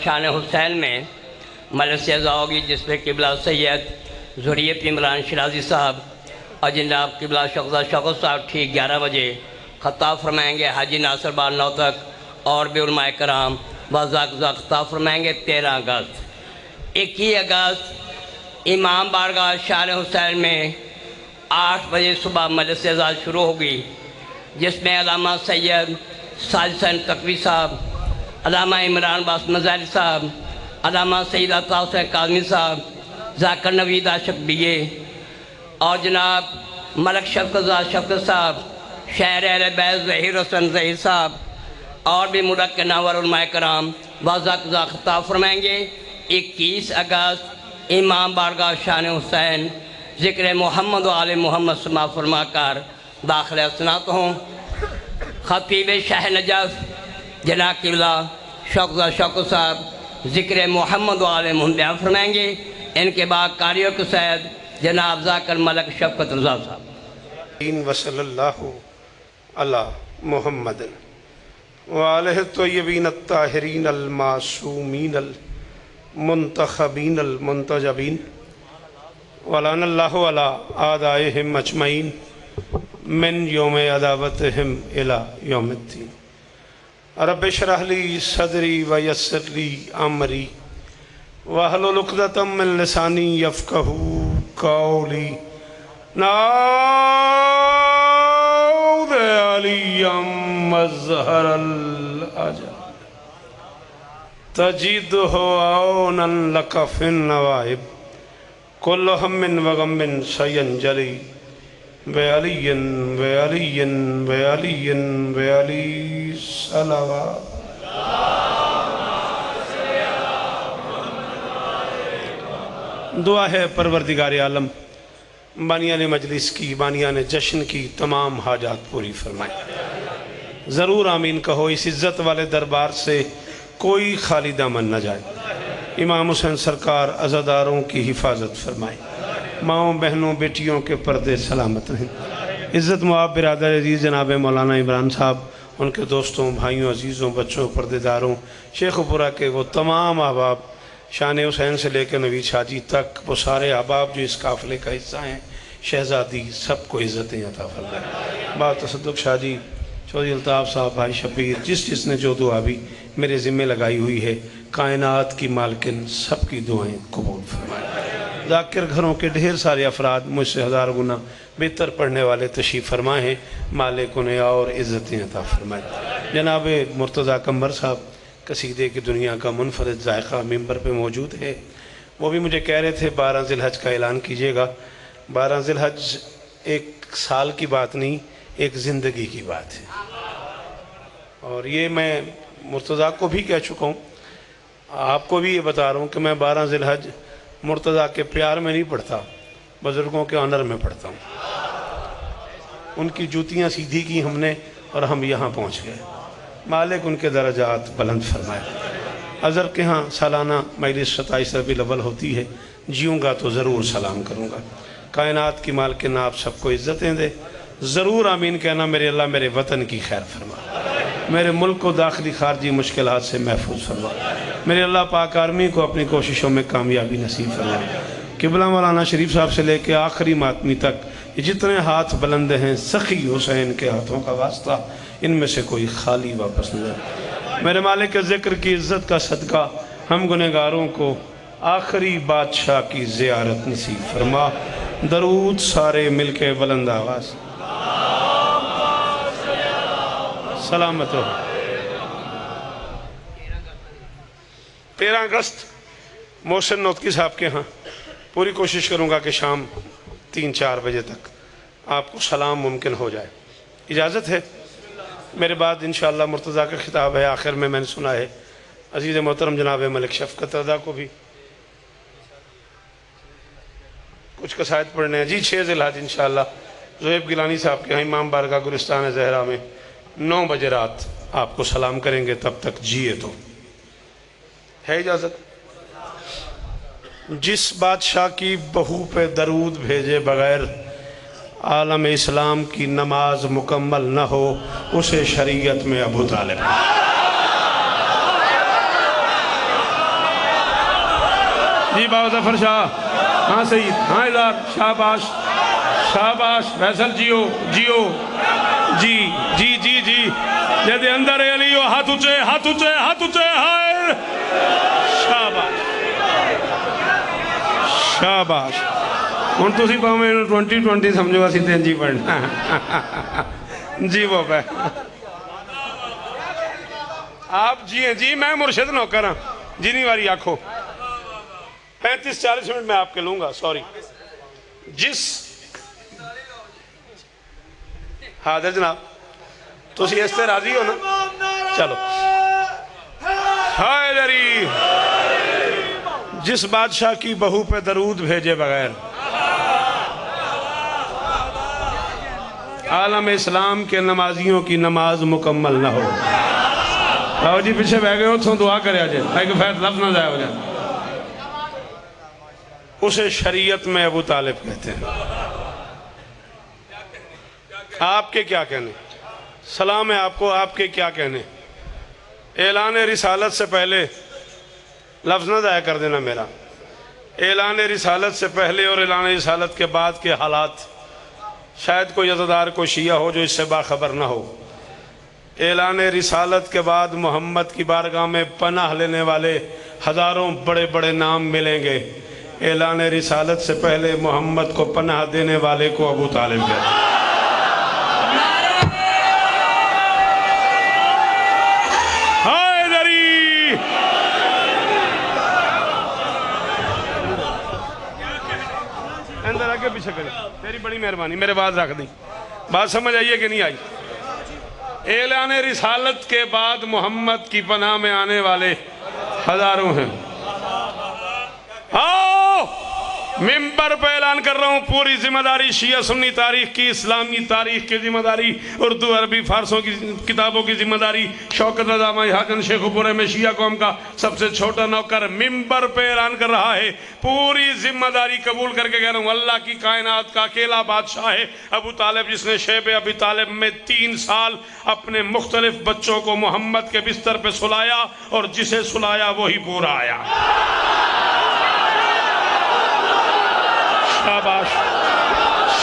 शान हुसैन में मलसे होगी जिसमें किबला सैयद ज़ुरियत इमरान शिराजी साहब और जनाब किबला शौकत शौकत साहब ठीक 11 बजे ख़ताब फरमाएँगे। हाजी नासिर बाल नौ तक और भी उलमाए कराम वज़ाक़ ख़ताब फरमाएँगे। 13 अगस्त 21 अगस्त इमाम बारगाह शान हुसैन में 8 बजे सुबह मजलिस अज़ान शुरू होगी, जिसमें अल्लामा सैयद साजिद तकवी साहब, अल्लामा इमरान बास मज़ारी साहब, अल्लामा सैयद अता हुसैन काज़मी साहब, ज़ाकिर नवीद आशिक़ बीए और जनाब मलक शफ़क़त साहब, शायर अहले बैत ज़हीर हसन ज़हीर साहब और भी मुल्क के नावर उलमाए कराम वज़ाक़ ख़िताब फरमाएँगे। 21 अगस्त इमाम बारगाह शान हुसैन ज़िक्र मोहम्मद व आले मोहम्मद समा फरमा कर दाखिल सनात हूँ। ख़तीब शाह नजफ़ जना किबला शौकत साहब ज़िक्र मोहम्मद व आले मोहम्मद बयान फरमाएँगे। इनके बाद कारियों के सैद जनाब ज़ाकिर मलक शफ़क़त रज़ा साहब। वसल्लल्लाहु अला मुहम्मद व आलिहि तय्यबीन अत्ताहिरीन अल मासूमीन अल मुंतखबीन अल मुंतजबीन वलानल्लाहु अला आदाइहिम अजमईन मिन यौम अदावतिहिम इला यौमिद्दीन। रब्बि इश्रह ली सदरी व यस्सिर ली अमरी वहलुल उक़दतम मिन लिसानी यफ़क़हू क़ौली। नाऊद अलियम मज़हरल अजल तजिदहु औनन लक फिन नवाइब कुल्लु हम्मिन व गम्मिन सयंजली बेअलियन बेअलियन बेअलियन बेअली सलावा। दुआ है परवरदिगार आलम बानियान मजलिस की, बानियान जश्न की तमाम हाजात पूरी फरमाए। ज़रूर आमीन कहो। इस इज़्ज़त वाले दरबार से कोई खाली दामन न जाए। इमाम हुसैन सरकार अज़ादारों की हिफाजत फरमाए। माओं बहनों बेटियों के पर्दे सलामत रहें। इज़्ज़त मुआब बिरादर अजीज़ जनाब मौलाना इमरान साहब, उनके दोस्तों भाइयों अजीज़ों बच्चों पर्देदारों शेखुपुरा के वो तमाम अहबाब शान हुसैन से लेकर नवीद शाहजी तक वो सारे अहबाब जो इस काफ़िले का हिस्सा हैं, शहज़ादी सबको इज़्ज़तें अता फरमाए। बाब तसद्दुक़ शाहजी, चौधरी अल्ताफ़ साहब, भाई शबीर, जिसने जो दुआ भी मेरे ज़िम्मे लगाई हुई है, कायनात की मालकिन सबकी दुआएं कबूल फरमाए। ज़ाकिर घरों के ढेर सारे अफराद मुझसे 1000 गुना बेहतर पढ़ने वाले तशरीफ़ फरमाए हैं। मालिक उन्हें और इज़्ज़तें अता फरमाए। जनाब मुर्तज़ा कम्बर साहब कसीदे की दुनिया का मुनफरद जायका मिंबर पे मौजूद है। वो भी मुझे कह रहे थे 12 ज़िलहज का ऐलान कीजिएगा। 12 ज़िलहज एक साल की बात नहीं, एक ज़िंदगी की बात है। और ये मैं मुर्तज़ा को भी कह चुका हूँ, आपको भी ये बता रहा हूँ कि मैं 12 ज़िलहज मुर्तज़ा के प्यार में नहीं पढ़ता, बुज़ुर्गों के ऑनर में पढ़ता हूँ। उनकी जूतियाँ सीधी की हमने और हम यहाँ पहुँच गए। मालिक उनके दर्जात बुलंद फरमाए। अज़हर के यहाँ सालाना मजलिस 27 रबीउल अव्वल होती है। जीऊँगा तो ज़रूर सलाम करूँगा। कायनात की मालकिन आप सबको इज़्ज़तें दे। ज़रूर आमीन कहना। मेरे अल्लाह मेरे वतन की खैर फरमा, मेरे मुल्क को दाखिली खारजी मुश्किलात से महफूज फरमा। मेरे अल्लाह पाक आर्मी को अपनी कोशिशों में कामयाबी नसीब फरमाए। किबला मौलाना शरीफ साहब से लेकर आखिरी मातमी तक जितने हाथ बुलंद हैं, सखी हुसैन के हाथों का वास्ता, इनमें से कोई खाली वापस न जाए। मेरे मालिक के ज़िक्र की इज़्ज़त का सदका हम गुनहगारों को आखिरी बादशाह की ज़ियारत नसीब फरमा। दरूद सारे मिल के बुलंद आवाज़ सलामत हो। 13 अगस्त मोहसिन नौतकी साहब के यहाँ पूरी कोशिश करूँगा कि शाम 3-4 बजे तक आपको सलाम मुमकिन हो जाए। इजाज़त है। मेरे बाद इंशाअल्लाह मुर्तज़ा का खिताब है। आखिर में मैंने सुना है अजीज़ मोहतरम जनाब मलिक शफ़क़त रज़ा को भी कुछ कसायद पढ़ने हैं। जी 6 ज़िलहज इंशाअल्लाह ज़ुहैब गिलानी साहब के यहाँ इमाम बारगाह गुलिस्तान ज़हरा में 9 बजे रात आपको सलाम करेंगे। तब तक जिए तो है इजाज़त। जिस बादशाह की बहू पे दरूद भेजे बगैर आलम इस्लाम की नमाज मुकम्मल न हो, उसे शरीयत में अबू तालिब। जी बाबा जफर शाह, हाँ सईद, हाँ इधर, शाबाश शाबाश, फैसल जियो जियो, जी जी जी जी, जैसे अंदर है अली, हाथ ऊंचे हाथ ऊंचे हाथ ऊंचे, हाय शाबाश शाबाश। ਹੁਣ ਤੁਸੀਂ ਭਾਵੇਂ ਇਹਨੂੰ 2020 ਸਮਝੋ, ਅਸੀਂ ਤੇ ਜੀ ਪੜਨਾ जी बाबा आप जिए जी, मैं मुर्शिद नौकर हाँ, जिनी वारी आखो 35-40 मिनट में आपके लूंगा, सॉरी। जिस हाजिर जनाब, तुसी इस ते राजी हो ना, चलो। हैदरी, जिस बादशाह की बहू पे दरूद भेजे बगैर आलम इस्लाम के नमाजियों की नमाज मुकम्मल ना हो। आओ जी पीछे बह गए, उतों दुआ करे जे ताकि फैर लफ्ज ना जाए हो जाए। उसे शरीयत में अबू तालिब कहते हैं। आपके क्या कहने, सलाम है आपको, आपके क्या कहने। ऐलान रिसालत से पहले, लफ्ज ना जाया कर देना मेरा, ऐलान रिसालत से पहले और ऐलान रिसालत के बाद के हालात, शायद कोई अज़ादार कोई शिया हो जो इससे बाखबर ना हो। ऐलान रिसालत के बाद मोहम्मद की बारगाह में पनाह लेने वाले हज़ारों बड़े बड़े नाम मिलेंगे। ऐलान रिसालत से पहले मोहम्मद को पनाह देने वाले को अबू तालिब कहते हैं। अंदर आके पीछे करें, तेरी बड़ी मेहरबानी, मेरे बात रख दी। बात समझ आई है कि नहीं आई। ऐलान रिसालत के बाद मोहम्मद की पनाह में आने वाले हजारों हैं। आओ मिंबर पे ऐलान कर रहा हूं, पूरी जिम्मेदारी शिया सुन्नी तारीख की, इस्लामी तारीख की जिम्मेदारी, उर्दू अरबी फारसों की किताबों की जिम्मेदारी। शौकत रज़ा महाजन शेखुपुरे में शिया कौम का सबसे छोटा नौकर मिंबर पे ऐलान कर रहा है, पूरी जिम्मेदारी कबूल करके कह रहा हूं, अल्लाह की कायनात का अकेला बादशाह है अबू तालिब, जिसने शेब अबी तालिब में 3 साल अपने मुख्तलिफ बच्चों को मोहम्मद के बिस्तर पे सुलाया, और जिसे सुलाया वही पूरा आया। शाबाश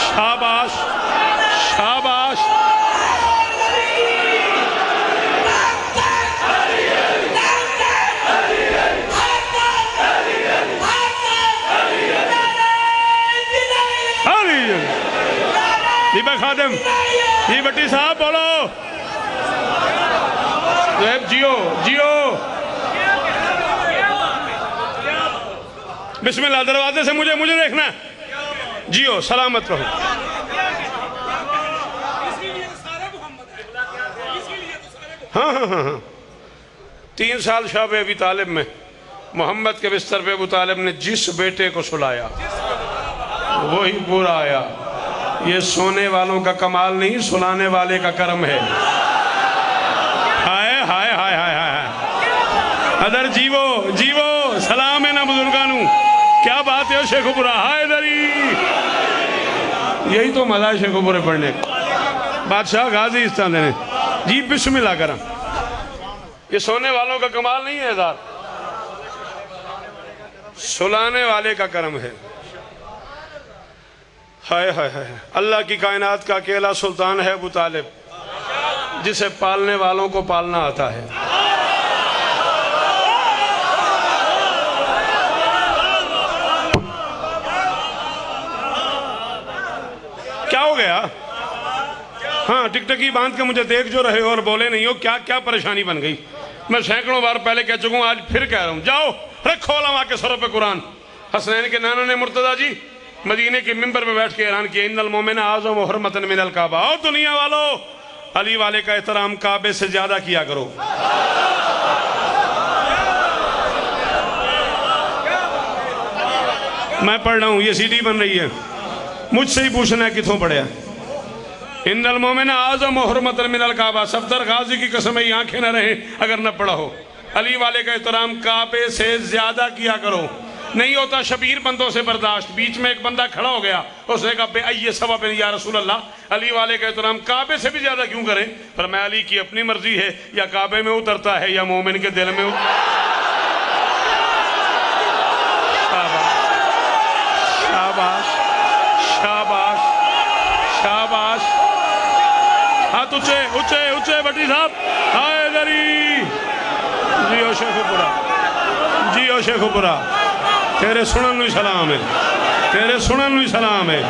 शाबाश शाबाश। दीपक खादिम जी, भट्टी साहब बोलो, जियो जियो। बिस्मिल्लाह, दरवाजे से मुझे देखना, जियो सलामत रहो। हाँ हाँ हाँ हाँ, 3 साल शाब अबी तालिब में मोहम्मद के बिस्तर पे अबू तालिब ने जिस बेटे को सुलाया वही पूरा आया। ये सोने वालों का कमाल नहीं, सुलाने वाले का करम है। हाय हाय हाय हाय हाय, अदर जीवो जीवो, सलाम है ना बुजुर्गानू, क्या बात है शेखुपुरा। हाय दरी, यही तो मजा है शेखुपुरे पढ़ने का। बादशाह गाजी इस तरह देने जी, बिस्मिल्लाह करा। ये सोने वालों का कमाल नहीं है यार, सुलाने वाले का करम है। हाय हाय हाय, अल्लाह की कायनात का अकेला सुल्तान है अबू तालिब, जिसे पालने वालों को पालना आता है। क्या हो गया? हाँ, टिकटकी बांध के मुझे देख जो रहे हो और बोले नहीं हो, क्या क्या परेशानी बन गई। मैं सैकड़ों बार पहले कह चुका हूं, आज फिर कह रहा हूं, जाओ रखो लमा के सरों पे कुरान। हसनैन के नाना ने मुर्तजा जी मदीने के मिंबर पे बैठ के ऐलान किया, इन्नल मोमिन आज़म व हुर्मतन मिनल काबा। ओ दुनिया वालों, अली वाले का एहतराम काबे से ज्यादा किया करो। मैं पढ़ रहा हूं, ये सीडी बन रही है, मुझसे ही पूछना है कितों पढ़िया। इन्नल मोमिन आज़म व हुर्मतन मिनल काबा, सफदर गाजी की कसम है, आंखें न रहे अगर न पढ़ा हो। अली वाले का एहतराम काबे से ज्यादा किया करो। नहीं होता शबीर बंदों से बर्दाश्त। बीच में एक बंदा खड़ा हो गया, उसने कहा बे आइए सवा पे या रसूल अल्लाह, अली वाले का एहतराम काबे से भी ज्यादा क्यों करें? पर मैं अली की अपनी मर्जी है, या काबे में उतरता है या मोमिन के दिल में शाबाश, हाथ ऊंचे ऊंचे ऊंचे भट्टी साहब, हैदरी, जियो शेखुपुरा, जियो शेखुपुरा, तेरे सुनन नूं सलाम है, तेरे सुनन नूं सलाम है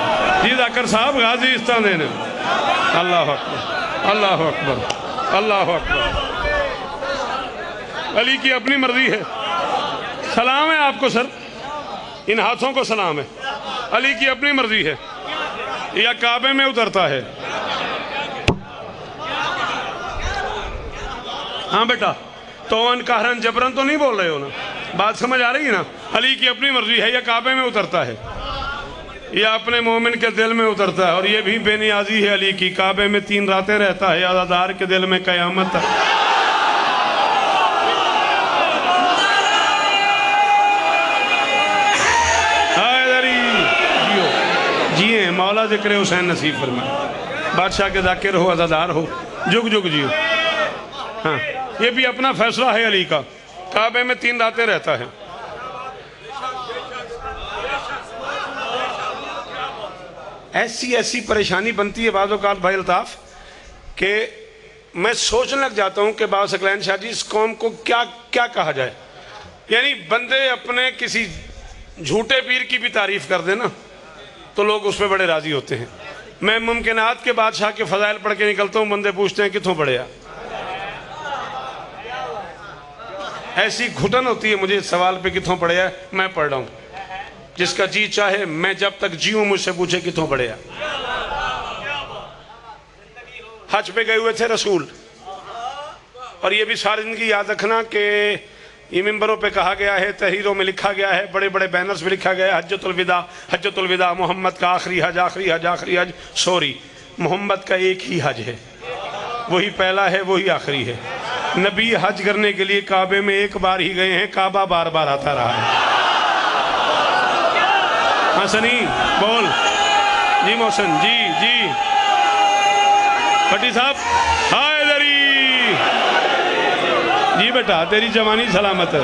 जी। जाकर साहब गाजी इस्तान देने, अल्लाह अकबर, अल्लाह अकबर, अल्लाह अकबर। अली की अपनी मर्जी है। सलाम है आपको सर, इन हाथों को सलाम है। अली की अपनी मर्जी है, या काबे में उतरता है। हाँ बेटा, तो कहरन जबरन तो नहीं बोल रहे हो ना, बात समझ आ रही है ना। अली की अपनी मर्जी है, या काबे में उतरता है या अपने मोमिन के दिल में उतरता है। और ये भी बेनियाजी है अली की, काबे में 3 रातें रहता है, आज़ादार के दिल में क़यामत तक। जिए मौला ज़िक्र हुसैन नसीब फरमाए। बादशाह के ज़ाकिर हो, आज़ादार हो, जुग जुग जियो। हाँ, ये भी अपना फैसला है अली का, काबे में 3 रातें रहता है। ऐसी ऐसी परेशानी बनती है बाज़ औक़ात भाई अल्ताफ़ कि मैं सोचने लग जाता हूँ कि बाबा सकलैन शाह जी इस कौम को क्या क्या कहा जाए। यानी बंदे अपने किसी झूठे पीर की भी तारीफ़ कर देना तो लोग उस पर बड़े राज़ी होते हैं। मैं मुमकिनात के बादशाह के फ़ज़ाइल पढ़ के निकलता हूँ, बंदे पूछते हैं कितों पढ़े। ऐसी घुटन होती है मुझे इस सवाल पे कितों पढ़े है। मैं पढ़ रहा हूँ, जिसका जी चाहे मैं जब तक जीऊँ मुझसे पूछे कितों पढ़े। हज पे गए हुए थे रसूल, और ये भी सारी जिंदगी याद रखना कि ये मिंबरों पे कहा गया है, तहरीरों में लिखा गया है, बड़े बड़े बैनर्स में लिखा गया है, हज्जतुल विदा मोहम्मद का आखिरी हज, आखिरी हज, आखिरी हज। सॉरी, मोहम्मद का एक ही हज है, वही पहला है, वही आखिरी है। नबी हज करने के लिए काबे में एक बार ही गए हैं, काबा बार बार आता रहा है। हाँ सनी बोल जी, मोहसन जी जी, भट्टी साहब हैदरी जी। बेटा तेरी जवानी सलामत है,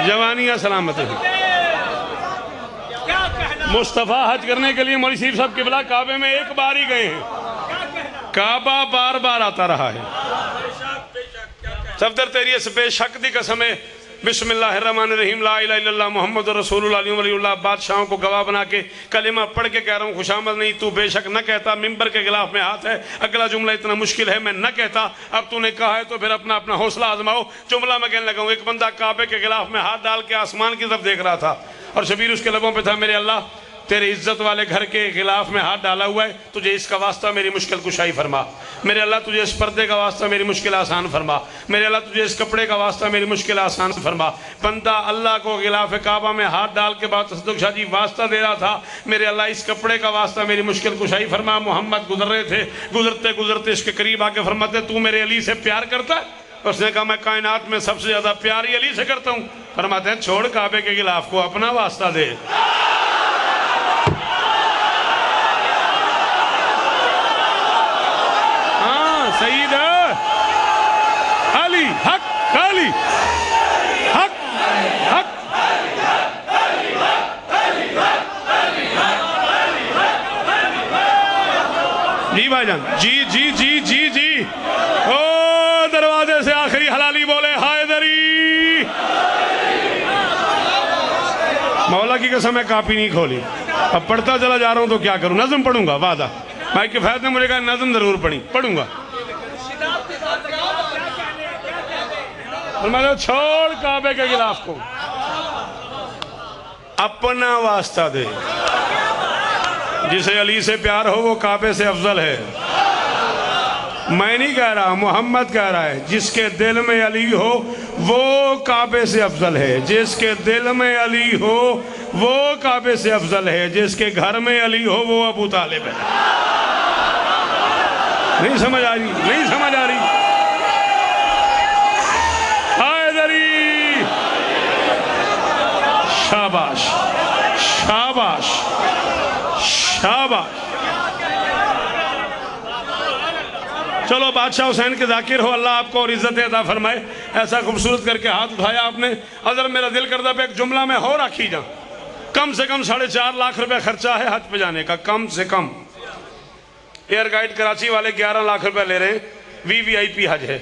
जवानियाँ सलामत है। मुस्तफ़ा हज करने के लिए मौलवी साहब किबला काबे में एक बार ही गए हैं, काबा बार बार आता रहा है। सफदर तेरी इस बेशक दी कसम है, बिस्मिल्लाहिर्रहमानिर्रहीम, ला इलाहा इल्लल्लाह मुहम्मद रसूलुल्लाह वलीउल्लाह। बादशाहों को गवाह बना के कलिमा पढ़ के कह रहा हूँ, खुशामद नहीं, तू बेशक न कहता, मिंबर के गिलाफ में हाथ है। अगला जुमला इतना मुश्किल है, मैं न कहता। अब तूने कहा है तो फिर अपना अपना हौसला आजमाओ। जुमला मैं कहने लगा हूँ, एक बंदा काबे के गिलाफ में हाथ डाल के आसमान की तरफ देख रहा था, और शबीर उसके लबों पर था, मेरे अल्लाह तेरे इज्जत वाले घर के खिलाफ में हाथ डाला हुआ है, तुझे इसका वास्ता मेरी मुश्किल कुशाई फरमा। मेरे अल्लाह तुझे इस पर्दे का वास्ता मेरी मुश्किल आसान फरमा। मेरे अल्लाह तुझे इस कपड़े का वास्ता मेरी मुश्किल आसान फरमा। बंदा अल्लाह को खिलाफ काबा में हाथ डाल के बाद तसद्दुक़ शाह जी वास्ता दे रहा था, मेरे अल्लाह इस कपड़े का वास्ता मेरी मुश्किल कुशाई फरमा। मोहम्मद गुजर रहे थे, गुजरते गुजरते इसके करीब आके फरमाते, तू मेरे अली से प्यार करता है? उसने कहा, मैं कायनात में सबसे ज्यादा प्यार ही अली से करता हूँ। फरमाते हैं, छोड़ काबे के खिलाफ को, अपना वास्ता दे। सईद अली हक, अली हक, हक जी भाईजान, जी जी जी जी जी। ओ दरवाजे से आखिरी हलाली बोले हैदरी। मौला की कसम, मैं कापी नहीं खोली, अब पढ़ता चला जा रहा हूं तो क्या करूं। नज़म पढ़ूंगा, वादा। भाई किफायत ने मुझे कहा नज़म जरूर पढ़ूंगा। छोड़ काबे के खिलाफ को, अपना वास्ता दे। जिसे अली से प्यार हो वो काबे से अफजल है। मैं नहीं कह रहा, मोहम्मद कह रहा है, जिसके दिल में अली हो वो काबे से अफजल है। जिसके दिल में अली हो वो काबे से अफजल है। जिसके घर में अली हो वो अबू तालिब है। नहीं समझ आ रही, नहीं समझ आ रही। शाबाश शाबाश शाबाश। चलो बादशाह हुसैन के जाकिर हो, अल्लाह आपको और इज्जत अता फरमाए। ऐसा खूबसूरत करके हाथ उठाया आपने। अगर मेरा दिल करता पे एक जुमला में हो रखी जा, कम से कम 4.5 लाख रुपए खर्चा है हज पे जाने का, कम से कम। एयर गाइड कराची वाले 11 लाख रुपए ले रहे हैं, वीवीआईपी हज है,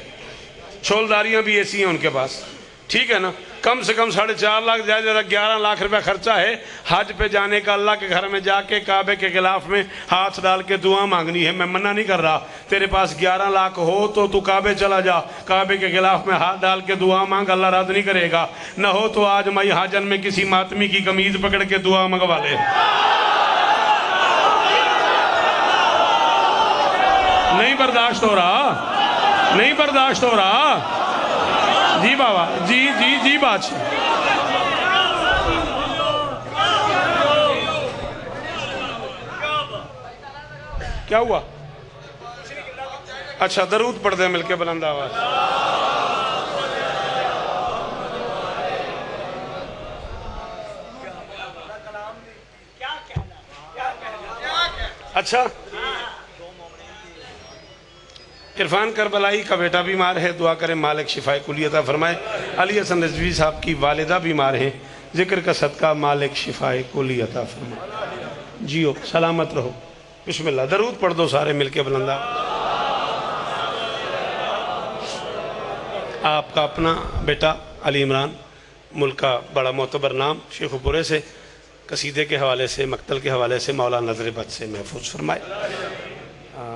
छोलदारियां भी ऐसी हैं उनके पास, ठीक है ना। कम से कम 4.5 लाख, ज़्यादा ज़्यादा 11 लाख रुपया खर्चा है हज पे जाने का। अल्लाह के घर में जाके काबे के खिलाफ में हाथ डाल के दुआ मांगनी है। मैं मना नहीं कर रहा, तेरे पास 11 लाख हो तो तू काबे चला जा, काबे के खिलाफ में हाथ डाल के दुआ मांग, अल्लाह रद्द नहीं करेगा। न हो तो आज मई हाजन में किसी मातमी की कमीज पकड़ के दुआ मंगवा ले। नहीं बर्दाश्त हो रहा, नहीं बर्दाश्त हो रहा। जी बाबा, जी जी जी बादशाह। क्या हुआ? अच्छा, दरूद पढ़ दे मिलके बुलंद आवाज। अच्छा, इरफान करबलाई का बेटा बीमार है, दुआ करें मालिक शिफाए कुली अता फरमाए। अली हसन रिजवी साहब की वालिदा बीमार हैं, जिक्र का सदका मालिक शिफाए कुली अता फरमाए। जियो सलामत रहो। बिस्मिल्लाह, दरूद पढ़ दो सारे मिलके बुलंदा। आपका अपना बेटा अली इमरान, मुल्क का बड़ा मोतबर नाम, शेखुपुरे से कसीदे के हवाले से, मकतल के हवाले से मौला नजर बद से महफूज फरमाए।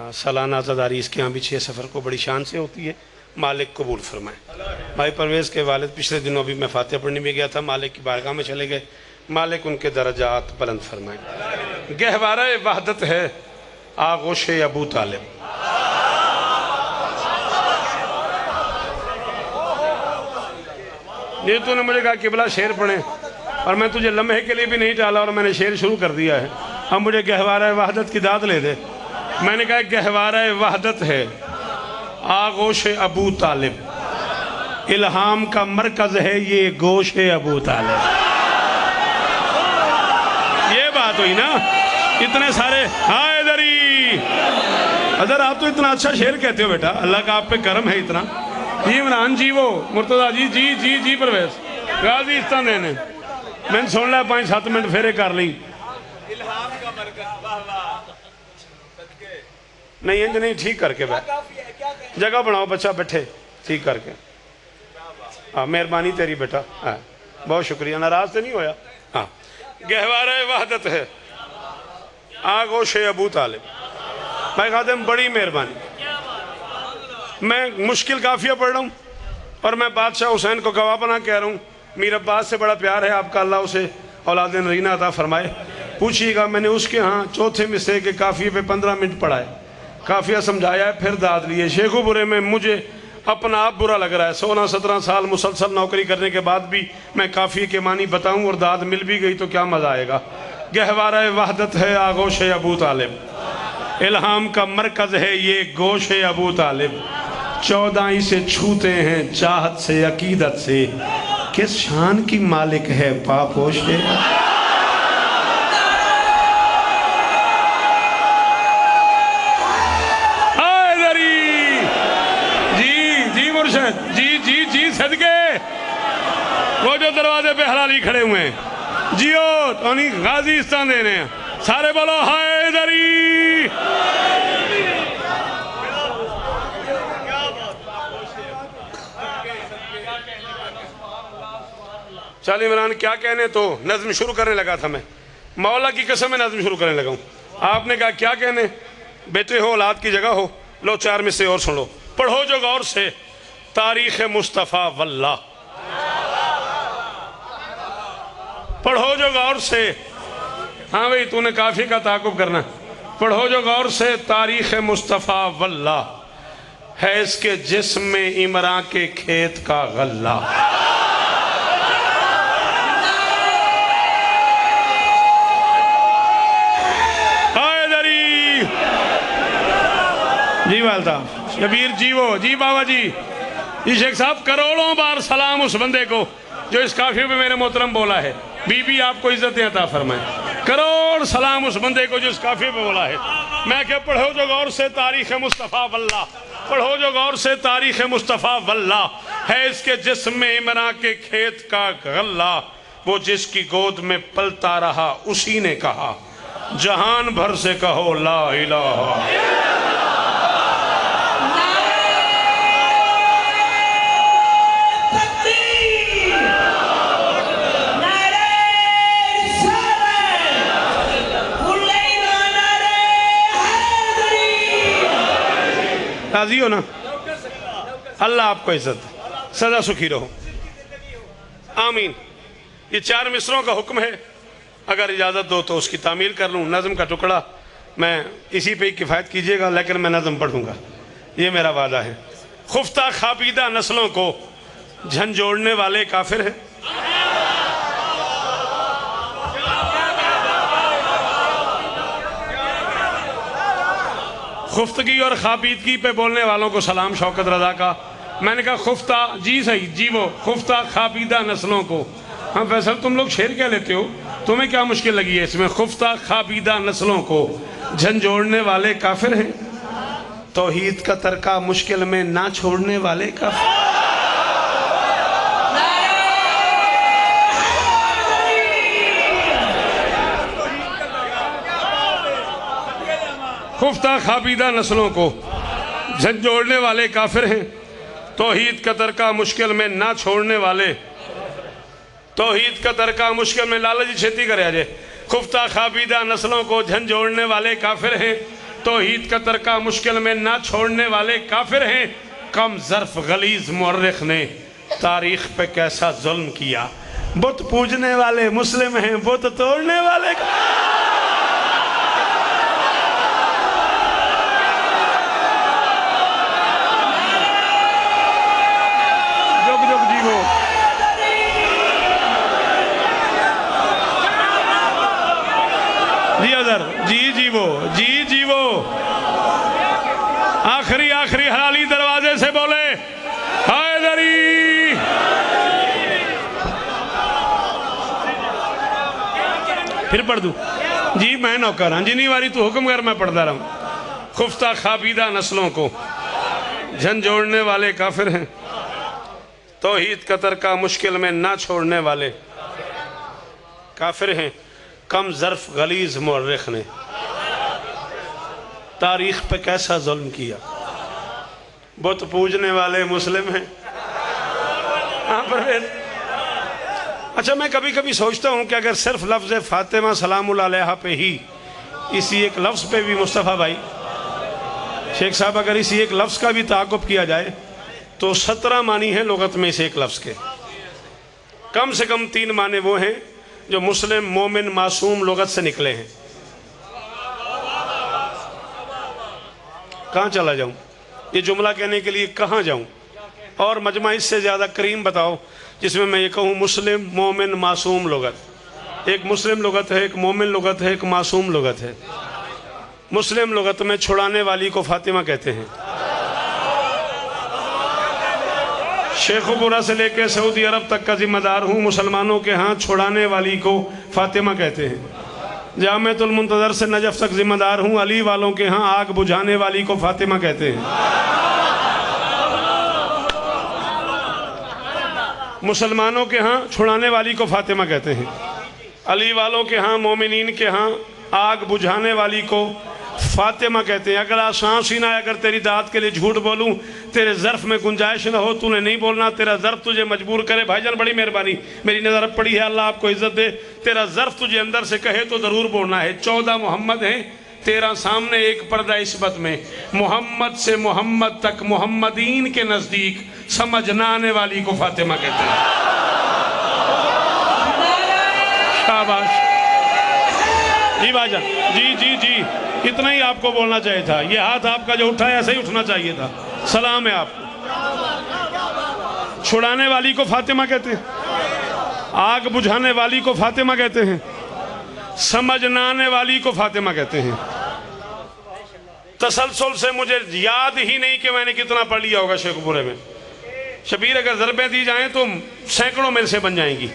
सालाना अज़ादारी इसके यहाँ भी 6 सफ़र को बड़ी शान से होती है, मालिक कबूल फरमाए। भाई परवेज़ के वालिद पिछले दिनों भी मैं फातिहा पढ़ने में गया था, मालिक की बारगाह में चले गए, मालिक उनके दर्जात बुलंद फरमाए। गहवारा वहदत है आगोश अबू तालिब। ये तूने मुझे कहा किबला शेर पढ़े और मैं तुझे लम्हे के लिए भी नहीं डाला और मैंने शेर शुरू कर दिया है। अब मुझे गहवारा वहदत की दाद ले दे। मैंने कहा गहवारा वहदत है आगोश अबू तालिब, इल्हाम का मरकज है ये गोश अबू तालिब। ये बात हुई ना, इतने सारे। हाँ इधरी, अदर आप तो इतना अच्छा शेर कहते हो बेटा, अल्लाह का आप पे करम है इतना। जी इमरान जी, वो मुर्तजा जी, जी जी जी परवेज गाजी इस तरह देने मैंने सुन लिया, 5-7 मिनट फेरे कर ली। नहीं इंज नहीं, ठीक करके बैठ, जगह बनाओ बच्चा बैठे ठीक करके। हाँ मेहरबानी तेरी बेटा, हाँ बहुत शुक्रिया, नाराज तो नहीं होया। हाँ गहवारा वहदत है आगोश अबू तालिब। मैं खातिम बड़ी मेहरबानी, मैं मुश्किल काफिया पढ़ रहा हूँ और मैं बादशाह हुसैन को गवाह बना कह रहा हूँ। मीर अब्बास से बड़ा प्यार है आपका, अल्लाह उसे औलाद नरीना अता फरमाए। पूछिएगा, मैंने उसके यहाँ चौथे मिसरे के काफिये पे 15 मिनट पढ़ाए, काफिया समझाया है, फिर दाद लिए। शेखुपुरे में मुझे अपना आप बुरा लग रहा है, 16-17 साल मुसलसल नौकरी करने के बाद भी मैं काफिये के मानी बताऊं और दाद मिल भी गई तो क्या मजा आएगा। गहवारा वहदत है आगोश अबू तालिब, इल्हाम का मरकज है ये गोश अबू तालिब। 14 से छूते हैं चाहत से अकीदत से, किस शान की मालिक है पापोश है। जी जी जी सदके, वो जो दरवाजे पे हलाली खड़े हुए हैं, जियो टोनी गाजी इस्तान देने हैं सारे, बोलो हैदरी। चल इमरान, क्या कहने, तो नज्म शुरू करने लगा था मैं, मौला की कसम में नज्म शुरू करने लगा हूँ। आपने कहा क्या कहने, बेटे हो औलाद की जगह हो, लो 4 में से और सुन लो, पढ़ो जो गौर से तारीख मुस्तफ़ा वल्लाह, पढ़ो जो गौर से। हाँ भाई तूने काफी का ताकुब करना, पढ़ो जो गौर से तारीख मुस्तफ़ा वल्लाह, है इसके जिस्म में इमरान के खेत का गल्ला। जी वालदा शबीर जी, वो जी बाबा जी, जी शेख साहब, करोड़ों बार सलाम उस बंदे को जो इस काफिये में मेरे मोहतरम बोला है। बीबी आपको इज्जत अता फरमाए। करोड़ सलाम उस बंदे को जो इस काफिये में बोला है। मैं क्या, पढ़ो जो गौर से तारीख मुस्तफ़ा वल्लाह, पढ़ो जो गौर से तारीख मुस्तफ़ा वल्लाह, है इसके जिस्म में इमरान के खेत का गल्ला। वो जिसकी गोद में पलता रहा उसी ने कहा, जहान भर से कहो ला इलाहा। राजी हो ना? अल्लाह आपको इज्जत सदा सुखी रहो, आमीन। ये 4 मिसरों का हुक्म है, अगर इजाज़त दो तो उसकी तामील कर लूँ। नज़म का टुकड़ा मैं इसी पे ही किफ़ायत कीजिएगा, लेकिन मैं नज़म पढ़ूँगा, ये मेरा वादा है। खुफ्ता खाबीदा नस्लों को झंझोड़ने वाले काफिर हैं। खुफ्तगी और खाबीदगी पे बोलने वालों को सलाम शौकत रजा का। मैंने कहा खुफ्ता, जी सही जी, वो खुफ्ता खाबीदा नस्लों को। हाँ फैसल, तुम लोग शेर क्या लेते हो, तुम्हें क्या मुश्किल लगी है इसमें? खुफ्ता खाबीदा नस्लों को झंझोड़ने वाले काफिर हैं, तौहीद का तरका मुश्किल में ना छोड़ने वाले काफिर। खुफ्ता खाबीदा नस्लों को झंझोड़ने वाले काफिर हैं, तौहीद का तरका मुश्किल में ना छोड़ने वाले। तौहीद का तरका मुश्किल में, लाला जी छेती करे अजय। खुफ्ता खाबीदा नस्लों को झंझोड़ने वाले काफिर हैं, तौहीद का तरका मुश्किल में ना छोड़ने वाले काफिर हैं। कम ज़र्फ गलीज मुअर्रिख ने तारीख पे कैसा जुल्म किया, बुत पूजने वाले मुस्लिम हैं, बुत तोड़ने वाले जी वो आखिरी हलाली दरवाजे से बोले हैदरी। फिर पढ़ दूं जी, मैं नौकर हाँ, जिनी वारी तू हुक्म कर मैं पढ़ता रहूं। खुफ्ता खाबीदा नस्लों को झंझोड़ने वाले काफिर हैं, तौहीद का तरका मुश्किल में ना छोड़ने वाले काफिर हैं। कम ज़र्फ गलीज मुअर्रिख ने तारीख पे कैसा जुल्म किया, बुत पूजने वाले मुस्लिम हैं। हाँ परवेज, अच्छा मैं कभी कभी सोचता हूँ कि अगर सिर्फ लफ्ज़ फ़ातिमा सलामुल्लाह अलैहा पे ही, इसी एक लफ्ज़ पे भी मुस्तफ़ा भाई शेख साहब, अगर इसी एक लफ्ज़ का भी ताक़ुब किया जाए तो 17 मानी हैं लुगत में इस एक लफ्ज़ के। कम से कम 3 माने वो हैं जो मुस्लिम मोमिन मासूम लुगत से निकले हैं। कहाँ चला जाऊँ ये जुमला कहने के लिए, कहाँ जाऊँ? और मजमा इससे ज़्यादा करीम बताओ जिसमें मैं ये कहूँ मुस्लिम मोमिन मासूम लुगत। एक मुस्लिम लुगत है, एक मोमिन लुगत है, एक मासूम लुगत है। मुस्लिम लुगत में छुड़ाने वाली को फातिमा कहते हैं। शेखुपुरा से लेकर सऊदी अरब तक का जिम्मेदार हूँ, मुसलमानों के यहाँ छुड़ाने वाली को फातिमा कहते हैं। जामिअतुल मुंतज़र से नजफ तक जिम्मेदार हूँ, अली वालों के यहाँ आग बुझाने वाली को फातिमा कहते हैं। मुसलमानों के यहाँ छुड़ाने वाली को फातिमा कहते हैं, अली वालों के यहाँ मोमिनीन के यहाँ आग बुझाने वाली को फातिमा कहते हैं। अगर सांस ही ना, अगर तेरी दाद के लिए झूठ बोलूं, तेरे ज़र्फ में गुंजाइश ना हो, तूने नहीं बोलना, तेरा ज़र्फ तुझे मजबूर करे, भाईजान बड़ी मेहरबानी, मेरी नज़र पड़ी है, अल्लाह आपको इज्जत दे, तेरा ज़र्फ तुझे अंदर से कहे तो ज़रूर बोलना है। 14 मोहम्मद हैं तेरा सामने, एक पर्दा इस्बत में, मोहम्मद से मोहम्मद तक मोहम्मदीन के नज़दीक समझ ना आने वाली को फातिमा कहते हैं। शाबाश जी भाईजान, जी जी जी, इतना ही आपको बोलना चाहिए था। ये हाथ आपका जो उठा है ऐसे ही उठना चाहिए था। सलाम है आपको। छुड़ाने वाली को फातिमा कहते हैं, आग बुझाने वाली को फातिमा कहते हैं, समझ ना आने वाली को फातिमा कहते हैं। तसलसल से मुझे याद ही नहीं कि मैंने कितना पढ़ लिया होगा शेखपुरे में। शबीर अगर ज़रबें दी जाएं तो सैकड़ों मेरे से बन जाएंगी।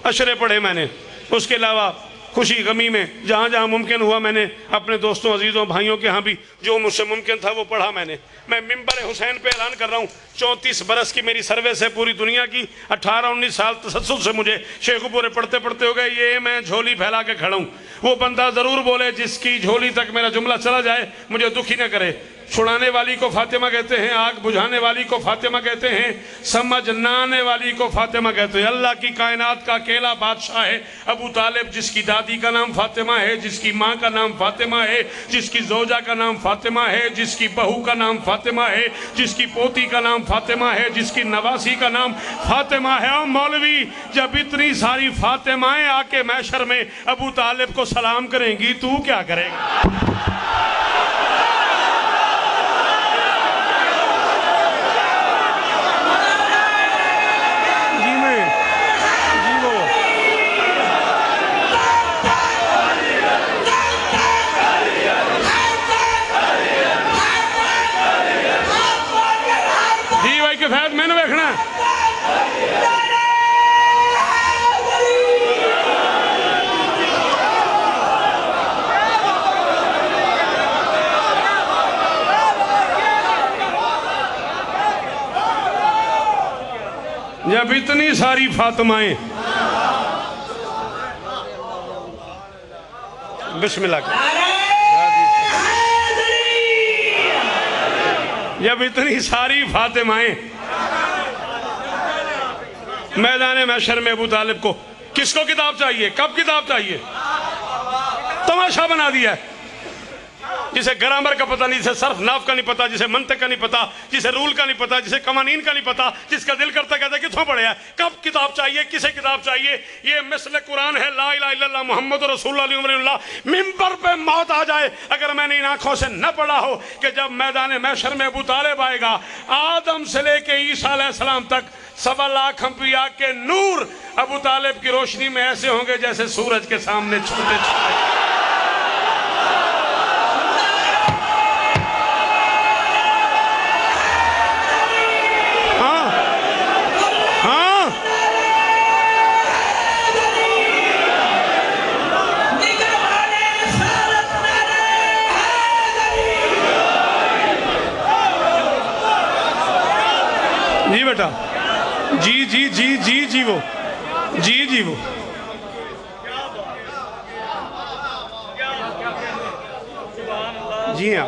अशरे पढ़े मैंने, उसके अलावा खुशी गमी में जहाँ जहाँ मुमकिन हुआ मैंने अपने दोस्तों अजीज़ों भाइयों के यहाँ भी जो मुझसे मुमकिन था वो पढ़ा मैंने। मैं मिंबर हुसैन पे ऐलान कर रहा हूँ, 34 बरस की मेरी सर्विस है पूरी दुनिया की। 18-19 साल तसल्सल से मुझे शेखुपुरे पढ़ते पढ़ते हो गए। ये मैं झोली फैला के खड़ा हूँ, वो बंदा ज़रूर बोले जिसकी झोली तक मेरा जुमला चला जाए मुझे दुखी न करे। छुड़ाने वाली को फातिमा कहते हैं, आग बुझाने वाली को फातिमा कहते हैं, समझ न आने वाली को फातिमा कहते हैं। अल्लाह की कायनात का अकेला बादशाह है अबू तालिब, जिसकी दादी का नाम फातिमा है, जिसकी माँ का नाम फातिमा है, जिसकी जोजा का नाम फातिमा है, जिसकी बहू का नाम फातिमा है, जिसकी पोती का नाम फातिमा है, जिसकी नवासी का नाम फातिमा है। और मौलवी, जब इतनी सारी फातिमाएं आके मैशर में अबू तालिब को सलाम करेंगी, तू क्या करेगा? के फैद मैंने देखना है। जब इतनी सारी फातिमाएं, बिस्मिल्लाह, जब इतनी सारी फातिमाएं मैदान महशर में अबू तालिब को, किसको किताब चाहिए, कब किताब चाहिए? तमाशा बना दिया है। जिसे ग्रामर का पता नहीं, जिसे सर्फ नाफ का नहीं पता, जिसे मंतक का नहीं पता, जिसे रूल का नहीं पता, जिसे कवानीन का नहीं पता, जिसका दिल करता कहता है किथों पढ़े है, कब किताब चाहिए, किसे किताब चाहिए? ये मिसल कुरान है, ला इलाहा इल्लल्लाह मुहम्मद रसूलुल्लाह। मिंबर पे मौत आ जाए अगर मैंने इन आंखों से न पढ़ा हो कि जब मैदान महशर में अबू तालिब आएगा, आदम से लेके ईसा अलैहिस्सलाम तक 1.25 लाख अंबिया के नूर अबू तालिब की रोशनी में ऐसे होंगे जैसे सूरज के सामने छोटे छोटे। जी बेटा, जी जी जी जी जी वो, जी जी वो, जी हाँ,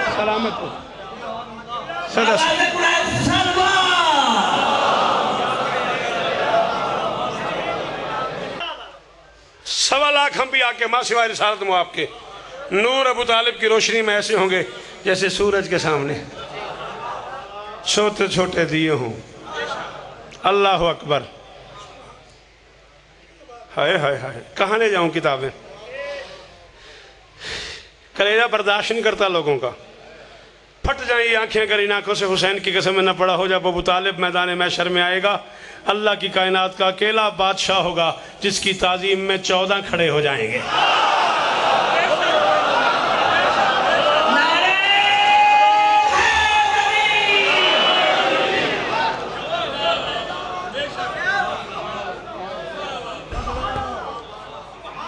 सलामत हो सदा। 1.25 लाख हम भी आके माँ सिवाय रिसालत में आपके नूर अबू तालिब की रोशनी में ऐसे होंगे जैसे सूरज के सामने छोटे छोटे दिए हों। अल्लाह अकबर। हाय हाय हाय, कहाँ ले जाऊं किताबें? कलेजा बर्दाश्त नहीं करता लोगों का। फट जाए ये आंखें अगर इन आंखों से हुसैन की कसम में न पड़ा हो। जब अबू तालिब मैदान महशर में आएगा, अल्लाह की कायनात का अकेला बादशाह होगा जिसकी ताजीम में 14 खड़े हो जाएंगे।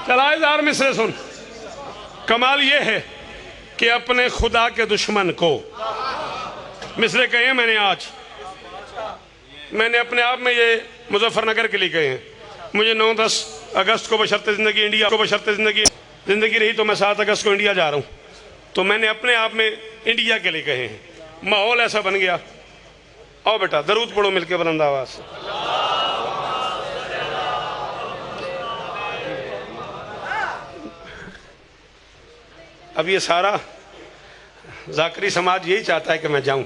चलाएदार मिसरे सुन। कमाल ये है कि अपने खुदा के दुश्मन को मिसरे कहे मैंने आज, मैंने अपने आप में ये मुजफ्फरनगर के लिए कहे हैं। मुझे 9-10 अगस्त को बशर्ते ज़िंदगी इंडिया को बशर्ते ज़िंदगी रही तो मैं 7 अगस्त को इंडिया जा रहा हूँ, तो मैंने अपने आप में इंडिया के लिए कहे हैं। माहौल ऐसा बन गया। आओ बेटा दरूद पढ़ो मिलके बुलंद आवाज़ से। अब ये सारा जाकरी समाज यही चाहता है कि मैं जाऊं।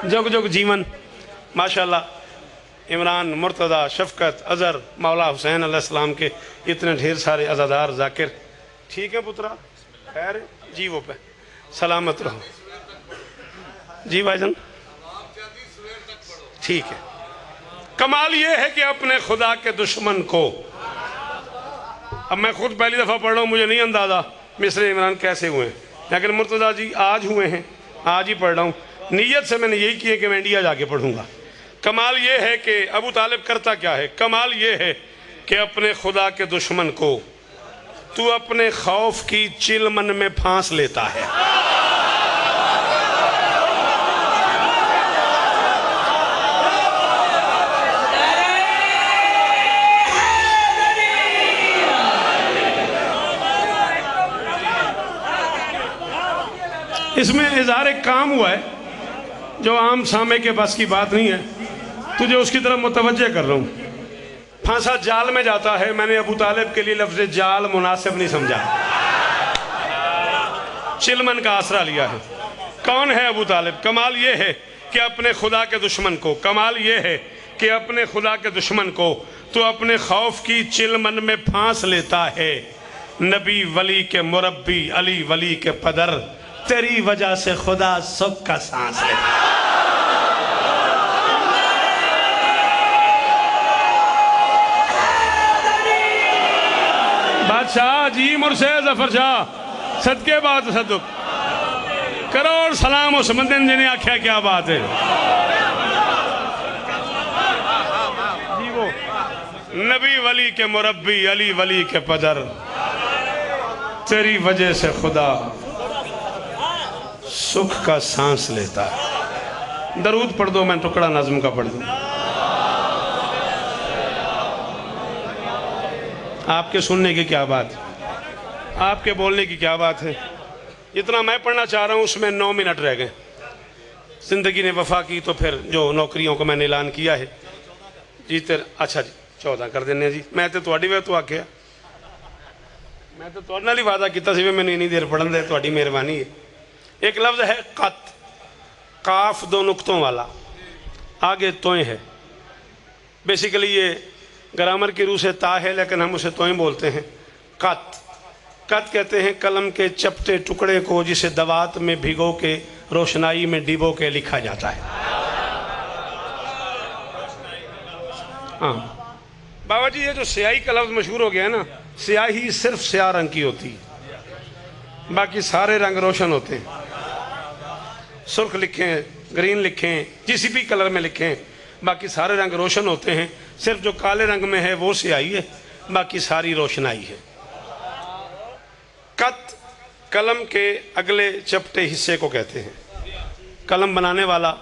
जुग जुग जीवन माशाल्लाह। इमरान, मुर्तदा, शफकत, अजहर, मौला हुसैन अलैहिस्सलाम के इतने ढेर सारे अज़ादार जाकिर। ठीक है पुत्रा, खैर जी वो पे सलामत रहो जी भाईजान। ठीक है। कमाल ये है कि अपने खुदा के दुश्मन को, अब मैं खुद पहली दफ़ा पढ़ रहा हूँ, मुझे नहीं अंदाज़ा मिसरे इमरान कैसे हुए हैं, लेकिन मुर्तज़ा जी आज हुए हैं, आज ही पढ़ रहा हूँ। नीयत से मैंने यही किया कि मैं इंडिया जाके पढ़ूंगा। कमाल ये है कि अबू तालिब करता क्या है? कमाल ये है कि अपने खुदा के दुश्मन को तू अपने खौफ की चिलमन में फांस लेता है। इसमें इजहार काम हुआ है जो आम सामे के पास की बात नहीं है, तुझे उसकी तरफ मुतवज्जे कर रहा हूँ। फांसा जाल में जाता है, मैंने अबू तालिब के लिए लफ्ज़ जाल मुनासिब नहीं समझा, चिलमन का आसरा लिया है। कौन है अबू तालिब? कमाल ये है कि अपने खुदा के दुश्मन को, कमाल ये है कि अपने खुदा के दुश्मन को तो अपने खौफ की चिलमन में फांस लेता है। नबी वली के मुरब्बी, अली वली के पदर, तेरी वजह से खुदा सुख का सांस लेता है। बादशाह जी मुर्शद जफर शाह सदके बात सदुक करोड़ सलाम उस मंदिर जिन्हें आख्या क्या बात है जी। वो नबी वली के मुरब्बी, अली वली के पदर, तेरी वजह से खुदा सुख का सांस लेता है। दरूद पढ़ दो, मैं टुकड़ा नज़्म का पढ़ दूं। आपके सुनने की क्या बात है, आपके बोलने की क्या बात है। जितना मैं पढ़ना चाह रहा हूँ उसमें 9 मिनट रह गए। ज़िंदगी ने वफा की तो फिर जो नौकरियों को मैंने ऐलान किया है जी तेरे, अच्छा जी 14 कर देने जी। मैं तो तुहाडी वे तो आख्या, मैं तो तुहाडे नाल ही वादा किया सी मैंने इन्नी देर पढ़न दे, तुहाडी मेहरबानी है। एक लफ्ज़ है कत, काफ 2 नुक्तों वाला, आगे तोय है। बेसिकली ये ग्रामर की रूह से ता है लेकिन हम उसे तोय बोलते हैं। कत, कत कहते हैं कलम के चपटे टुकड़े को जिसे दवात में भिगो के रोशनाई में डिबो के लिखा जाता है। हाँ बाबा जी, ये जो स्याही का लफ्ज़ मशहूर हो गया है ना, स्याही सिर्फ स्याह रंग की होती है, बाकी सारे रंग रोशन होते हैं। सुर्ख लिखें, ग्रीन लिखें, किसी भी कलर में लिखें, बाकी सारे रंग रोशन होते हैं। सिर्फ जो काले रंग में है वो स्याही है, बाकी सारी रोशनाई है। कत कलम के अगले चपटे हिस्से को कहते हैं। कलम बनाने वाला,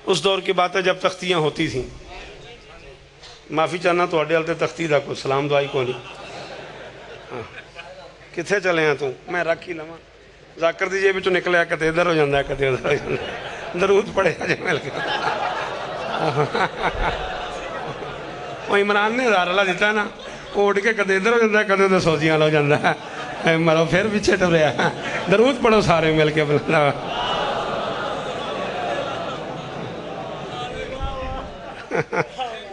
उस दौर की बात है जब तख्तियाँ होती थीं। माफ़ी चाहना तो अड्डे अलते तख्ती का कोई सलाम दुआई को नहीं। हाँ कितने चले हैं तू, मैं रख ही लवा। जाकर दी जेब चो निकलिया, कदे इधर हो जाता है कदे उधर हो जाता है। दरूद पड़े अजे मिल के वो इमरान ने हज़ार वाला दिता ना, उड़ के कदे इधर हो जाता है कदे उधर सौजियां हो जाता है। मरो फिर पीछे टुरया। दरूद पढ़ो सारे मिल के अपना।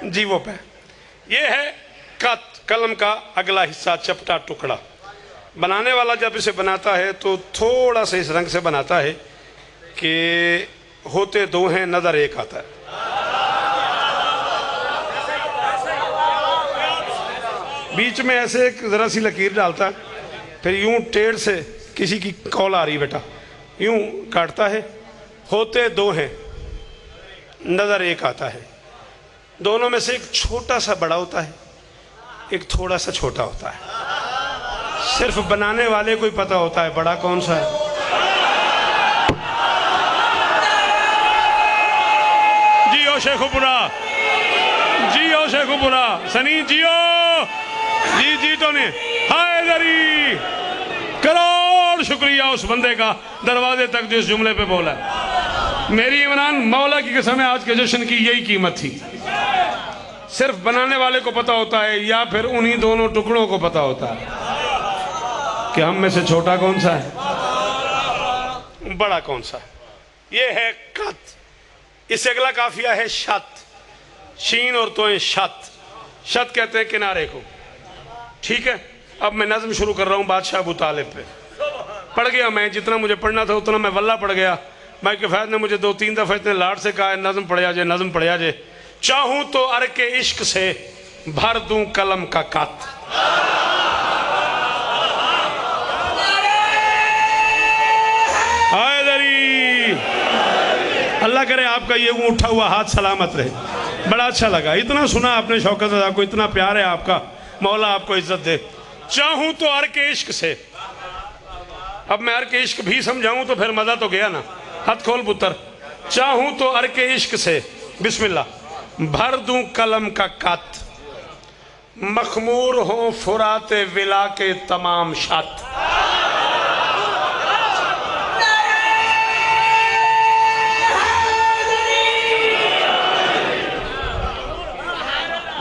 जी वो पे ये है कत, कलम का अगला हिस्सा, चपटा टुकड़ा। बनाने वाला जब इसे बनाता है तो थोड़ा सा इस रंग से बनाता है कि होते 2 हैं नजर एक आता है। बीच में ऐसे एक जरा सी लकीर डालता है, फिर यूं टेढ़ से किसी की कॉल आ रही बेटा, यूं काटता है। होते 2 हैं नजर एक आता है। दोनों में से एक छोटा सा बड़ा होता है, एक थोड़ा सा छोटा होता है। सिर्फ बनाने वाले को ही पता होता है बड़ा कौन सा है। जियो शेखुपुरा, जियो शेखुपुरा, सनी जियो जी जी तो ने हैदरी। करोड़ शुक्रिया उस बंदे का दरवाजे तक जो इस जुमले पे बोला है। मेरी इमरान मौला की कसम है, आज के जश्न की यही कीमत थी। सिर्फ बनाने वाले को पता होता है या फिर उन्हीं दोनों टुकड़ों को पता होता है कि हम में से छोटा कौन सा है, बड़ा कौन सा है। ये है कत। इससे अगला काफिया है शत, शीन और तोय शत। शत कहते हैं किनारे को। ठीक है, अब मैं नज़्म शुरू कर रहा हूँ बादशाह अबू तालिब पे। पढ़ गया मैं, जितना मुझे पढ़ना था उतना मैं वल्ला पढ़ गया। भाई किफ़ायत ने मुझे 2-3 दफ़ा इतने लाड से कहा है नज़्म पढ़िया जे, नज़्म पढ़िया जे। चाहूँ तो अर के इश्क से भर दूं कलम का कत। अल्लाह करे आपका ये उठा हुआ हाथ सलामत रहे। बड़ा अच्छा लगा, इतना सुना आपने शौकत अदा को, इतना प्यार है आपका, मौला आपको इज्जत दे। चाहूँ तो अर के इश्क से, अब मैं अर के इश्क भी समझाऊँ तो फिर मज़ा तो गया ना। हाथ खोल पुत्र। चाहूँ तो अर के इश्क से बिस्मिल्लाह भर दूं कलम का कत, मखमूर हो फुराते विला के तमाम शत।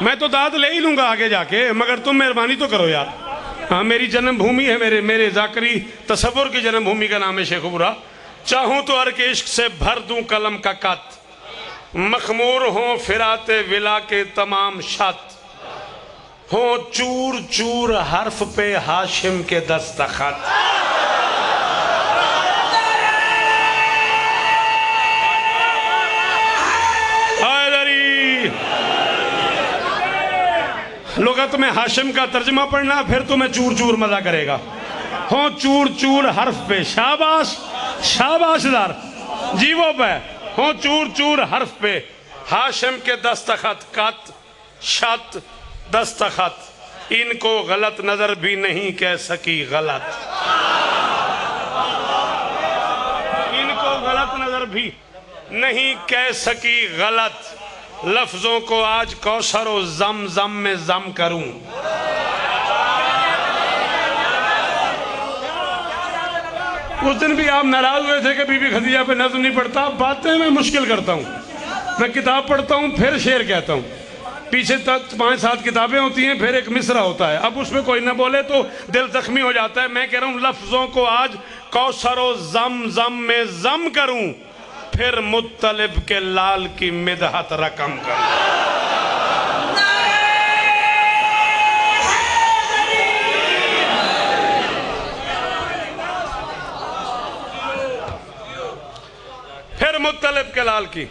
मैं तो दाद ले ही लूंगा आगे जाके, मगर तुम मेहरबानी तो करो यार। हाँ, मेरी जन्मभूमि है, मेरे जाकरी तसव्वुर की जन्मभूमि का नाम है शेखुपुरा। चाहूं तो हर के इश्क से भर दूं कलम का कत, मखमूर हो फिराते विला के तमाम शत, हो चूर चूर हर्फ पे हाशिम के दस्तखत। लुगत में हाशिम का तर्जमा पढ़ना, फिर तुम्हें चूर चूर मजा करेगा। हो चूर चूर हर्फ पे, शाबाश शाबाशदार, जीवो पे। हो चूर चूर हर्फ पे हाशिम के दस्तखत, कत शत दस्तखत, इनको गलत नजर भी नहीं कह सकी गलत, इनको गलत नजर भी नहीं कह सकी गलत। लफ्जों को आज कौसर और जम जम में जम करूं। उस दिन भी आप नाराज हुए थे कि बीबी खदीजा पे नज़्म नहीं पढ़ता। बातें मैं मुश्किल करता हूं, मैं किताब पढ़ता हूं फिर शेर कहता हूं, पीछे तक 5-7 किताबें होती हैं, फिर एक मिसरा होता है। अब उसमें कोई ना बोले तो दिल जख्मी हो जाता है। मैं कह रहा हूं लफ्जों को आज कौसर और जम जम में जम करूं, फिर मुत्तलिब के लाल की मिदहत रकम करूं। फिर मुत्तलिब के लाल की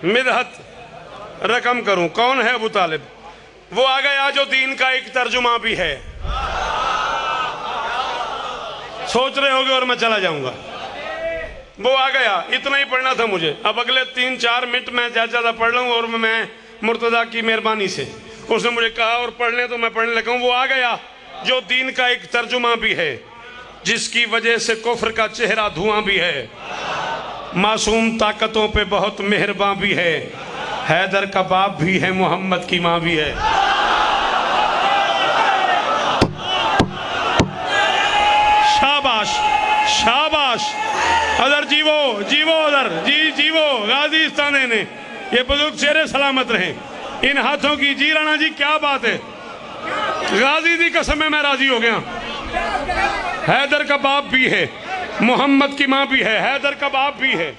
मिदहत रकम करूं। कौन है अबू तालिब? वो आ गया जो दीन का एक तर्जुमा भी है। सोच रहे होगे और मैं चला जाऊंगा। वो आ गया, इतना ही पढ़ना था मुझे। अब अगले 3-4 मिनट मैं ज्यादा पढ़ लूँ और मैं मुर्तजा की मेहरबानी से, उसने मुझे कहा और पढ़ने तो मैं पढ़ने लगा हूँ। वो आ गया जो दीन का एक तर्जुमा भी है, जिसकी वजह से कुफ्र का चेहरा धुआं भी है, मासूम ताकतों पे बहुत मेहरबान भी है, हैदर का बाप भी है, मोहम्मद की माँ भी है। शाबाश शाबाश, अदर जीवो जीवो, अदर जी जीवो, गाजी इस्ताने ने। ये बुजुर्ग चेहरे सलामत रहे। इन हाथों की, जी राणा जी क्या बात है, गाजी दी कसम है मैं राजी हो गया। हैदर का बाप भी है, मोहम्मद की माँ भी है, हैदर का बाप भी है।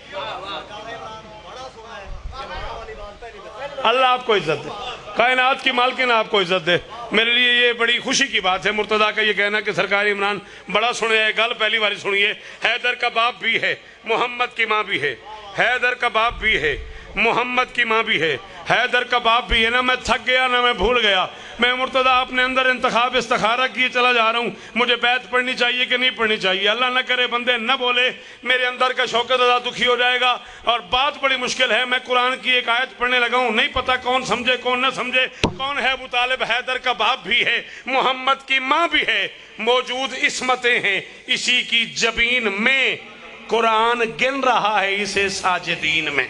अल्लाह आपको इज्जत दे, कायनात की मालकिन आपको इज्जत दे। मेरे लिए ये बड़ी खुशी की बात है मुर्तदा का ये कहना कि सरकार इमरान बड़ा सुने है। गल पहली बार सुनिए। हैदर का बाप भी है, मोहम्मद की माँ भी है, हैदर का बाप भी है, मोहम्मद की माँ भी है, हैदर का बाप भी है। ना मैं थक गया ना मैं भूल गया। मैं मुर्तदा अपने अंदर इंतखाब इस्तिखारा किए चला जा रहा हूँ। मुझे बैत पढ़नी चाहिए कि नहीं पढ़नी चाहिए। अल्लाह न करे बंदे न बोले, मेरे अंदर का शौकत अदा दुखी हो जाएगा। और बात बड़ी मुश्किल है। मैं कुरान की एक आयत पढ़ने लगा हूँ, नहीं पता कौन समझे कौन न समझे। कौन है अबू तालिब? हैदर का बाप भी है, मोहम्मद की माँ भी है, मौजूद इस्मतें हैं इसी की जबीन में। कुरान गिन रहा है इसे साजिदीन में।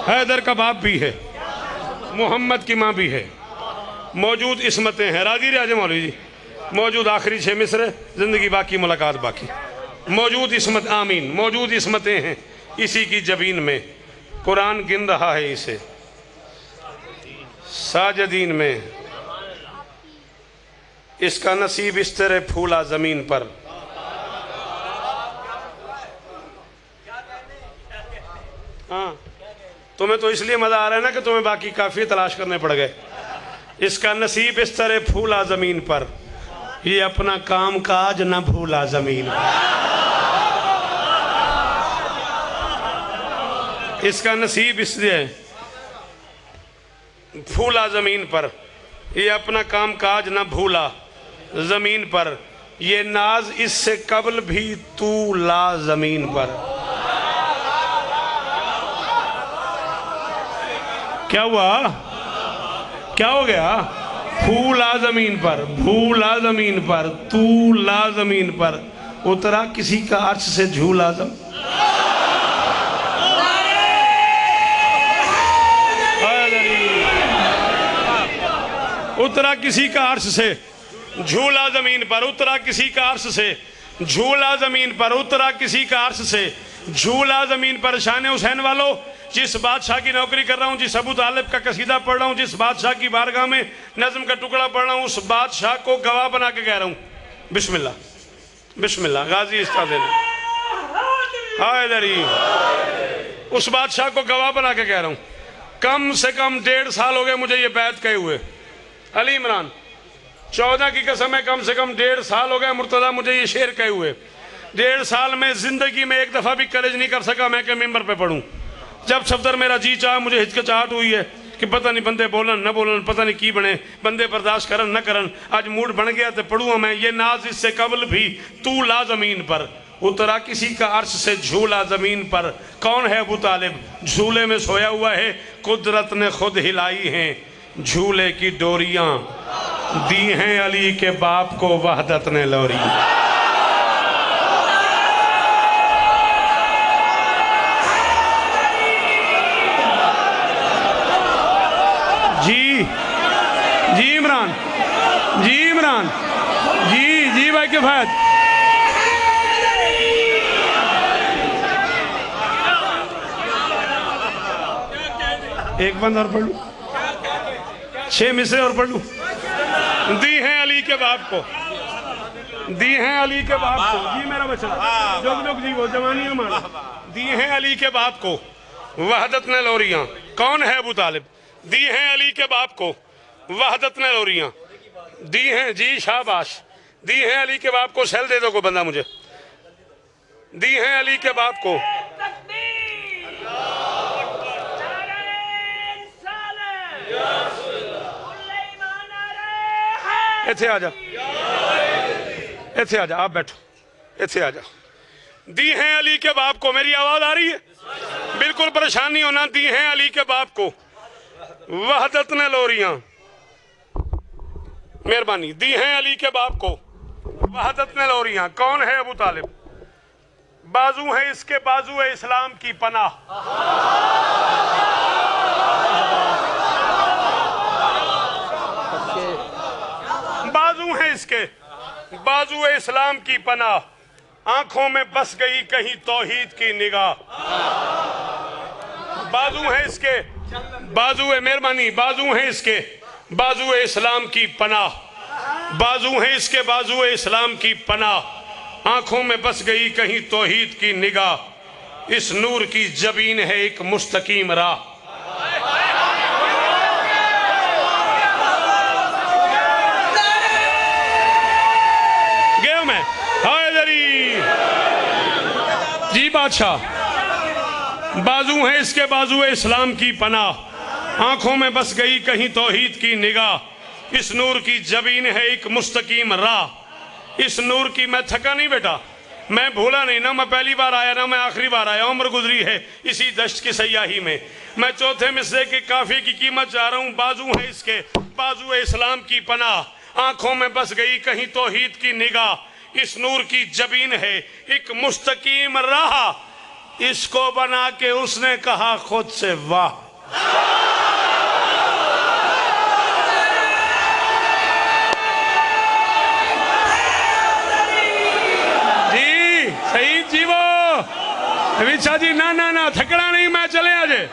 हैदर का बाप भी है, मोहम्मद की माँ भी है, मौजूद इस्मतें हैं। राजी राजे मौलवी जी, मौजूद आखिरी 6 मिसरे, जिंदगी बाकी मुलाकात बाकी। मौजूद इस्मत, आमीन, मौजूद इस्मतें हैं इसी की जबीन में। कुरान गिन रहा है इसे साजिदीन में। इसका नसीब इस तरह फूला जमीन पर। हाँ, तुम्हें तो इसलिए मजा आ रहा है ना कि तुम्हें बाकी काफी तलाश करने पड़ गए। इसका नसीब इस तरह फूला जमीन पर, ये अपना काम काज न भूला जमीन पर। इसका नसीब इसलिए फूला जमीन पर, ये अपना काम काज न भूला जमीन पर। ये नाज इससे कबल भी तू ला जमीन पर। क्या हुआ? क्या हो गया? फूला जमीन पर, भूला जमीन पर, तू ला जमीन पर। उतरा किसी का अर्श से झूला जमीन। उतरा किसी का अर्श से, झूला जमीन पर, उतरा किसी का अर्श से, झूला जमीन पर, उतरा किसी का अर्श से, झूला जमीन पर। शान हुसैन वालों, जिस बादशाह की नौकरी कर रहा हूँ, जिस अबू तालिब का कसीदा पढ़ रहा हूँ, जिस बादशाह की बारगाह में नज़म का टुकड़ा पढ़ रहा हूँ, उस बादशाह को गवाह बना के कह रहा हूँ, बिस्मिल्लाह बिस्मिल्लाह। गाजी इस्ताद उस बादशाह को गवाह बना के कह रहा हूँ, कम से कम 1.5 साल हो गए मुझे ये बैत कहे हुए। अली इमरान 14 की कसम है, कम से कम 1.5 साल हो गए मुर्तज़ा मुझे ये शेर कहे हुए। 1.5 साल में जिंदगी में एक दफ़ा भी कलेज नहीं कर सका मैं कि मिंबर पे पढ़ूँ। जब सफदर मेरा जी चाह, मुझे हिचकिचाहट हुई है कि पता नहीं बंदे बोलन न बोलन, पता नहीं की बने, बंदे बर्दाश्त करन न करन। आज मूड बन गया तो पढ़ूँगा मैं ये नाज इससे कबल भी तू ला जमीन पर, उतरा किसी का अर्श से झूला जमीन पर। कौन है अबू तालिब? झूले में सोया हुआ है, कुदरत ने खुद हिलाई हैं झूले की डोरियां, दी हैं अली के बाप को वहदत ने लोरी। जी जी इमरान, जी इमरान, जी भाई किफ़ायत। एक बंद और पढ़ लूं, 6 मिसरे और पढ़ लूं। दी हैं अली के बाप को, दी हैं अली के बाप को, जी मेरा बच्चा जोग जी वो जवानी माना, दी हैं अली के बाप को वहदत ने लोरियां। कौन है अबू तालिब? दी हैं अली के बाप को वहदत ने लोरियां, दी हैं जी शाबाश, दी हैं अली के बाप को। सेल दे दो को बंदा मुझे, दी हैं अली के बाप को। इथे आ जा, इथे आ जा, आप बैठो, इथे आ जा। दी हैं अली के बाप को, मेरी आवाज आ रही है? बिल्कुल परेशान नहीं होना। दी हैं अली के बाप को वहदत ने लोरियां, मेहरबानी। दी हैं अली के बाप को वहदत ने लोरियां। कौन है अबू तालिब? बाजू है इसके, बाजू है इस्लाम की पनाह, बाजू है इसके, बाजू है इस्लाम की पनाह, आंखों में बस गई कहीं तौहीद की निगाह। बाजू है इसके, बाजू है, मेहरबानी, बाजू है इसके, बाजू है इस्लाम की पनाह, बाजू है इसके, बाजू है इस्लाम की पनाह, आंखों में बस गई कहीं तौहीद की निगाह, इस नूर की जबीन है एक मुस्तकीम राह। गया मैं, हाय दरी जी बादशाह। बाजू है इसके, बाजू है इस्लाम की पनाह, आंखों में बस गई कहीं तौहीद की निगाह, इस नूर की जबीन है एक मुस्तकीम राह। इस नूर की, मैं थका नहीं बेटा, मैं भूला नहीं ना, मैं पहली बार आया ना मैं आखिरी बार आया, उम्र गुजरी है इसी दश्त की सयाही में। मैं चौथे मिसरे के काफी की कीमत चाह रहा हूँ। बाजू है इसके, बाजू है इस्लाम की पनाह, आंखों में बस गई कहीं तौहीद की निगाह, इस नूर की जबीन है एक मुस्तकीम राह, इसको बना के उसने कहा खुद से वाह। जी सही जी वो विशा जी, ना ना ना थकना नहीं, मैं चले आजे।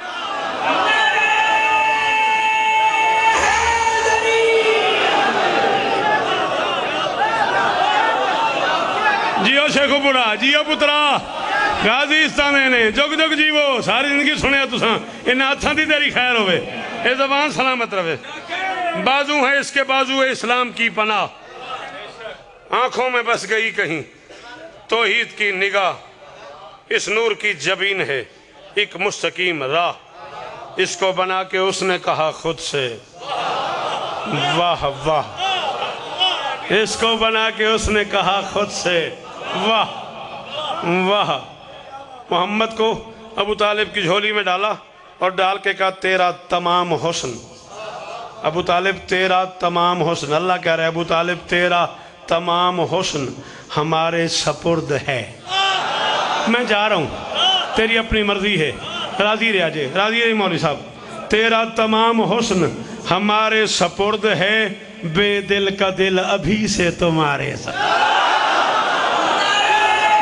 जियो शेखुपुरा, जियो पुत्रा गाजी इस्ताने ने, जुग जुग जीवो, सारी जिंदगी सुने तुसा, इन हाथों की तेरी खैर होवे, ये जबान सलामत रहे। बाजू है इसके, बाजू है इस्लाम की पनाह, आंखों में बस गई कहीं तौहीद की निगाह, इस नूर की जबीन है एक मुस्तकीम राह, इसको बना के उसने कहा खुद से वाह वाह, इसको बना के उसने कहा खुद से वाह वाह। मोहम्मद को अबू तालिब की झोली में डाला और डाल के कहा तेरा तमाम हुस्न, अबू तालिब तेरा तमाम हुस्न, अल्लाह कह रहा है अबू तालिब तेरा तमाम हुस्न हमारे सपुर्द है, मैं जा रहा हूँ, तेरी अपनी मर्जी है, राजी रह जे, राजी रही मौलवी साहब, तेरा तमाम हुस्न हमारे सपुर्द है बेदिल का दिल अभी से तुम्हारे साथ।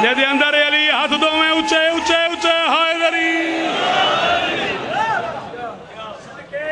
यदि अंदर अली हाथ दो में ऊंचे ऊंचे ऊंचे हैदरी